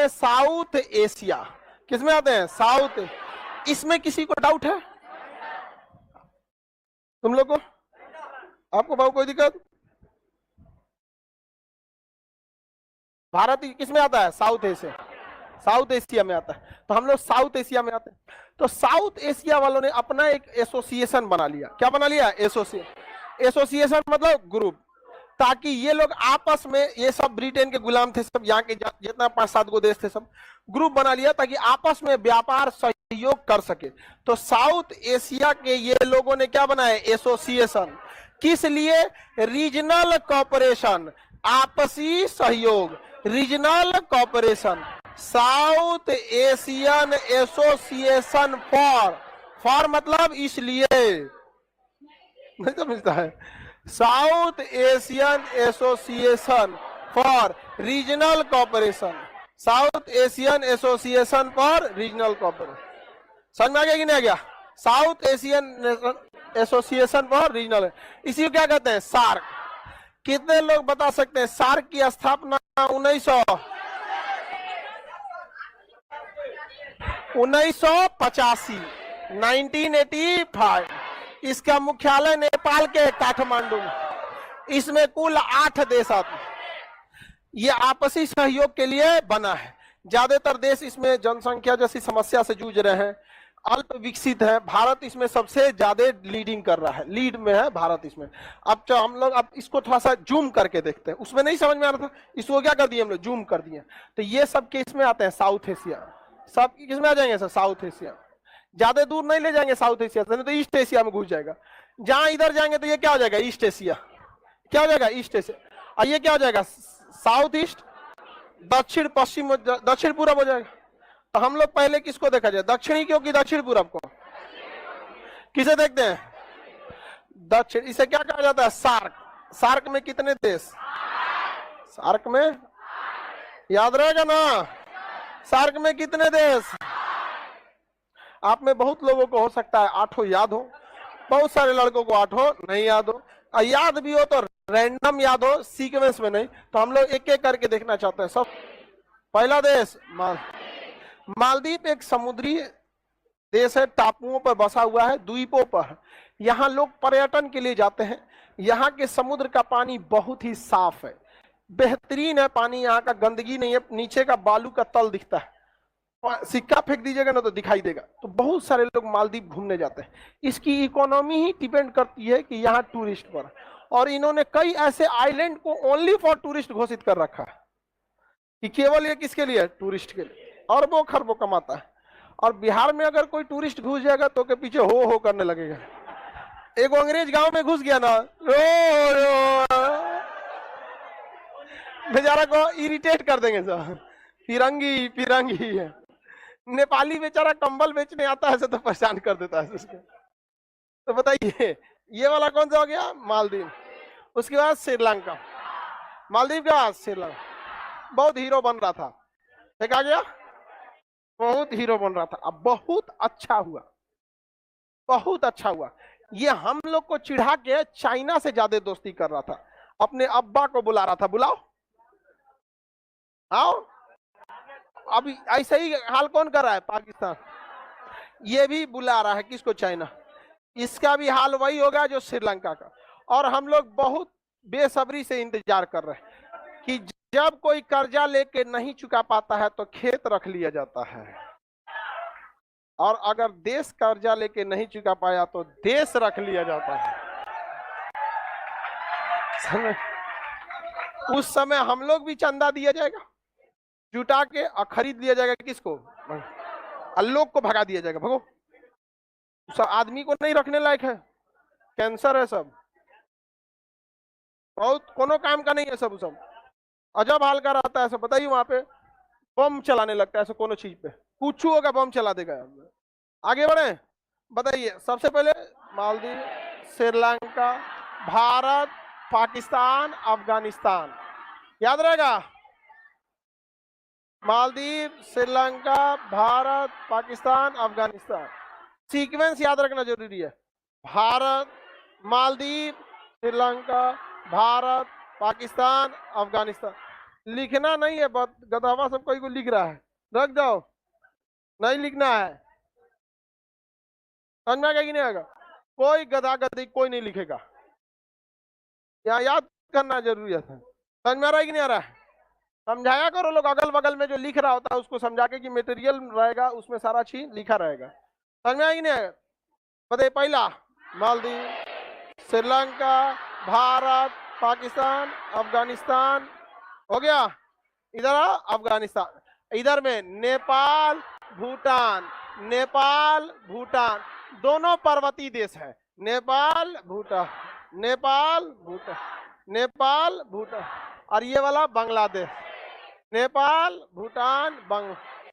हैं south Asia. किसमें आते हैं? साउथ। इसमें किसी को डाउट है? तुम लोग को? आपको भाव कोई दिक्कत? भारत किसमें आता है? South Asia. साउथ एशिया में आता है, तो हम लोग साउथ एशिया में आते हैं। तो साउथ एशिया वालों ने अपना एक एसोसिएशन बना लिया। क्या बना लिया? एसोसिएशन मतलब ग्रुप, ताकि ये लोग आपस में, ये सब ब्रिटेन के गुलाम थे सब, यहाँ के जितना 5-7 गो देश थे सब ग्रुप बना लिया ताकि आपस में व्यापार सहयोग कर सके। तो साउथ एशिया के ये लोगों ने क्या बनाया? एसोसिएशन। किस लिए? रीजनल कॉपरेशन, आपसी सहयोग, regional corporation. South Asian Association for मतलब इसलिए, नहीं समझता है? South Asian Association for Regional corporation, South Asian Association for Regional Cooperation. समझ में आ गया कि नहीं आ गया? South Asian Association for Regional, इसी को क्या कहते हैं? सार्क। कितने लोग बता सकते हैं सार्क की स्थापना 1985, इसका मुख्यालय नेपाल के काठमांडू में। इसमें कुल 8 देश आते हैं। ये आपसी सहयोग के लिए बना है। ज्यादातर देश इसमें जनसंख्या जैसी समस्या से जूझ रहे हैं, अल्प विकसित है। भारत इसमें सबसे ज्यादा लीडिंग कर रहा है, लीड में है भारत इसमें। अब जो हम लोग अब इसको थोड़ा सा जूम करके देखते हैं, उसमें नहीं समझ में आ रहा था, इसको क्या कर दिए हम लोग? जूम कर दिए। तो ये सब के इसमें आते हैं साउथ एशिया। सब किसमें आ जाएंगे सर? South Asia. ज्यादा दूर नहीं ले जाएंगे साउथ एशिया से, नहीं तो ईस्ट एशिया में घुस जाएगा। जहां इधर जाएंगे तो ये क्या हो जाएगा? East Asia. क्या हो जाएगा? East Asia. और ये क्या हो जाएगा? South east. दक्षिण पश्चिम, दक्षिण पूरब हो जाएगा। तो हम लोग पहले किसको देखा जाए? दक्षिणी क्योंकि दक्षिण पूरब को किसे देखते हैं? दक्षिण। इसे क्या कहा जाता है? सार्क। सार्क में कितने देश? सार्क में याद रहेगा ना? सार्क में कितने देश? आप में बहुत लोगों को हो सकता है 8 याद हो, बहुत सारे लड़कों को 8 नहीं याद हो, याद भी हो तो रैंडम याद हो, सीक्वेंस में नहीं। तो हम लोग एक एक करके देखना चाहते हैं सब। पहला देश मालदीव एक समुद्री देश है, टापुओं पर बसा हुआ है, द्वीपों पर। यहाँ लोग पर्यटन के लिए जाते हैं। यहाँ के समुद्र का पानी बहुत ही साफ है, बेहतरीन है पानी। यहाँ का गंदगी नहीं है, नीचे का बालू का तल दिखता है, सिक्का फेंक दीजिएगा ना तो दिखाई देगा। तो बहुत सारे लोग मालदीव घूमने जाते हैं। इसकी इकोनॉमी ही डिपेंड करती है कि यहाँ टूरिस्ट पर, और इन्होंने कई ऐसे आइलैंड को ओनली फॉर टूरिस्ट घोषित कर रखा है कि केवल ये किसके लिए? टूरिस्ट के लिए। अरबों खरबों कमाता है। और बिहार में अगर कोई टूरिस्ट घुस जाएगा तो के पीछे हो करने लगेगा। एक अंग्रेज गांव में घुस गया ना, बेचारा को इरिटेट कर देंगे सब, फिरंगी फिरंगी है। नेपाली बेचारा कंबल बेचने आता है तो पहचान कर देता है उसको। तो बताइए ये वाला कौन सा हो गया? मालदीव। उसके बाद श्रीलंका। मालदीव के बाद श्रीलंका। बहुत हीरो बन रहा था, ठीक आ गया, बहुत हीरो बन रहा था। अब बहुत अच्छा हुआ, बहुत अच्छा हुआ। ये हम लोग को चिढ़ा के चाइना से ज्यादा दोस्ती कर रहा था। अपने अब्बा को बुला रहा था, बुलाओ आओ। अभी ऐसा ही हाल कौन कर रहा है? पाकिस्तान। ये भी बुला रहा है किसको? चाइना। इसका भी हाल वही होगा जो श्रीलंका का। और हम लोग बहुत बेसब्री से इंतजार कर रहे हैं कि जब कोई कर्जा लेके नहीं चुका पाता है तो खेत रख लिया जाता है, और अगर देश कर्जा लेके नहीं चुका पाया तो देश रख लिया जाता है। उस समय हम लोग भी चंदा दिया जाएगा, जुटा के और खरीद लिया जाएगा किसको? लोग को भगा दिया जाएगा, भगो। सब आदमी को नहीं रखने लायक है, कैंसर है सब, बहुत कोनो काम का नहीं है सब। अजब हाल का रहता है सब। बताइए वहां पे बम चलाने लगता है ऐसा कोनो चीज पे, कुछ होगा बम चला देगा। आगे बढ़े, बताइए। सबसे पहले मालदीव, श्रीलंका, भारत, पाकिस्तान, अफगानिस्तान। याद रहेगा? मालदीव, श्रीलंका, भारत, पाकिस्तान, अफगानिस्तान। सीक्वेंस याद रखना जरूरी है। भारत, मालदीव, श्रीलंका, भारत, पाकिस्तान, अफगानिस्तान। लिखना नहीं है, गदावा सब कोई को लिख रहा है, रख जाओ, नहीं लिखना है। समझ में आएगा कि नहीं आएगा? कोई गधा गधी कोई नहीं लिखेगा, यहाँ याद करना जरूरी है। समझ में आ रहा है कि नहीं आ रहा है? समझाया करो लोग, अगल बगल में जो लिख रहा होता है उसको समझा के कि मटेरियल रहेगा उसमें सारा चीज लिखा रहेगा। समझ में आएगा कि नहीं आएगा? बताइए, पहला मालदीव, श्रीलंका, भारत, पाकिस्तान, अफगानिस्तान, हो गया। इधर अफगानिस्तान, इधर में नेपाल, भूटान, नेपाल भूटान, दोनों पर्वतीय देश है। नेपाल भूटान, नेपाल भूटान, नेपाल भूटान, और ये वाला बांग्लादेश, नेपाल भूटान बांग्लादेश।